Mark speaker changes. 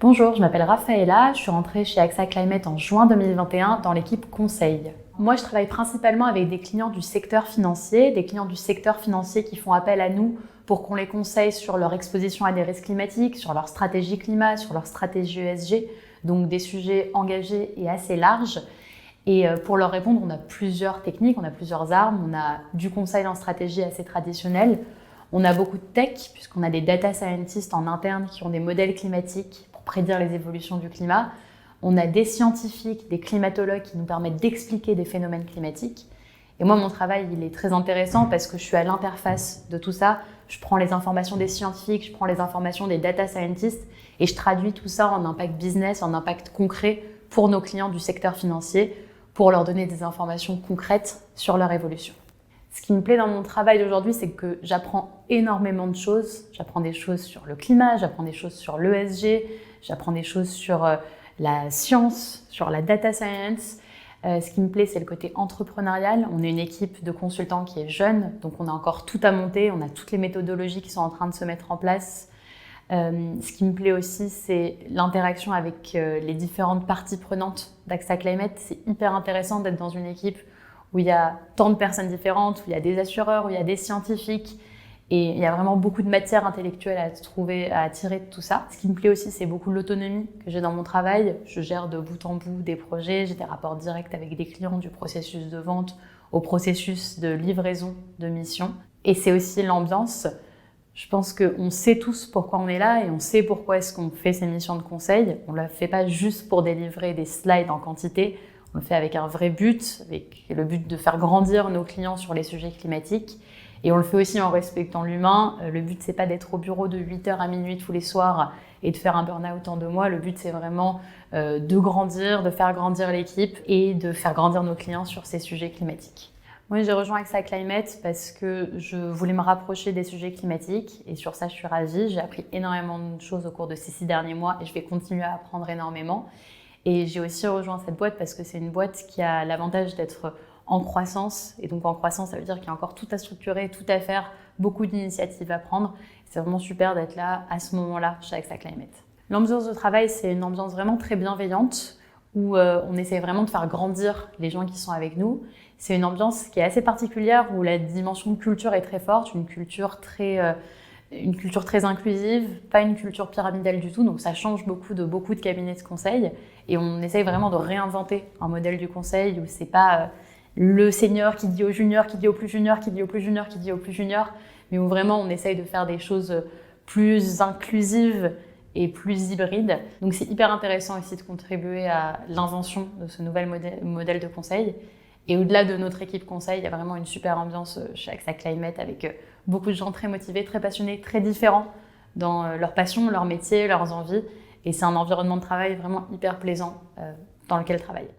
Speaker 1: Bonjour, je m'appelle Raphaëla, je suis rentrée chez AXA Climate en juin 2021 dans l'équipe conseil. Moi, je travaille principalement avec des clients du secteur financier, qui font appel à nous pour qu'on les conseille sur leur exposition à des risques climatiques, sur leur stratégie climat, sur leur stratégie ESG, donc des sujets engagés et assez larges. Et pour leur répondre, on a plusieurs techniques, on a plusieurs armes, on a du conseil en stratégie assez traditionnel, on a beaucoup de tech, puisqu'on a des data scientists en interne qui ont des modèles climatiques pour prédire les évolutions du climat. On a des scientifiques, des climatologues qui nous permettent d'expliquer des phénomènes climatiques. Et moi, mon travail, il est très intéressant parce que je suis à l'interface de tout ça. Je prends les informations des scientifiques, je prends les informations des data scientists et je traduis tout ça en impact business, en impact concret pour nos clients du secteur financier pour leur donner des informations concrètes sur leur évolution. Ce qui me plaît dans mon travail d'aujourd'hui, c'est que j'apprends énormément de choses. J'apprends des choses sur le climat, j'apprends des choses sur l'ESG, j'apprends des choses sur la science, sur la data science. Ce qui me plaît, c'est le côté entrepreneurial. On est une équipe de consultants qui est jeune, donc on a encore tout à monter, on a toutes les méthodologies qui sont en train de se mettre en place. Ce qui me plaît aussi, c'est l'interaction avec les différentes parties prenantes d'AXA Climate. C'est hyper intéressant d'être dans une équipe où il y a tant de personnes différentes, où il y a des assureurs, où il y a des scientifiques. Et il y a vraiment beaucoup de matière intellectuelle à tirer de tout ça. Ce qui me plaît aussi, c'est beaucoup l'autonomie que j'ai dans mon travail. Je gère de bout en bout des projets, j'ai des rapports directs avec des clients du processus de vente au processus de livraison de mission. Et c'est aussi l'ambiance. Je pense qu'on sait tous pourquoi on est là et on sait pourquoi est-ce qu'on fait ces missions de conseil. On ne le fait pas juste pour délivrer des slides en quantité. On le fait avec un vrai but, avec le but de faire grandir nos clients sur les sujets climatiques. Et on le fait aussi en respectant l'humain. Le but, c'est pas d'être au bureau de 8h à minuit tous les soirs et de faire un burn-out en 2 mois. Le but, c'est vraiment de grandir, de faire grandir l'équipe et de faire grandir nos clients sur ces sujets climatiques. Moi, j'ai rejoint AXA Climate parce que je voulais me rapprocher des sujets climatiques et sur ça, je suis ravie. J'ai appris énormément de choses au cours de ces 6 derniers mois et je vais continuer à apprendre énormément. Et j'ai aussi rejoint cette boîte parce que c'est une boîte qui a l'avantage d'être en croissance. Et donc en croissance, ça veut dire qu'il y a encore tout à structurer, tout à faire, beaucoup d'initiatives à prendre. C'est vraiment super d'être là à ce moment-là chez AXA Climate. L'ambiance de travail, c'est une ambiance vraiment très bienveillante où on essaie vraiment de faire grandir les gens qui sont avec nous. C'est une ambiance qui est assez particulière où la dimension de culture est très forte, une culture très inclusive, pas une culture pyramidale du tout, donc ça change beaucoup de cabinets de conseil et on essaye vraiment de réinventer un modèle du conseil où c'est pas le senior qui dit au junior, qui dit au plus junior, qui dit au plus junior, qui dit au plus junior, mais où vraiment on essaye de faire des choses plus inclusives et plus hybrides. Donc c'est hyper intéressant aussi de contribuer à l'invention de ce nouvel modèle de conseil. Et au-delà de notre équipe conseil, il y a vraiment une super ambiance chez AXA Climate avec beaucoup de gens très motivés, très passionnés, très différents dans leur passion, leur métier, leurs envies. Et c'est un environnement de travail vraiment hyper plaisant dans lequel travailler.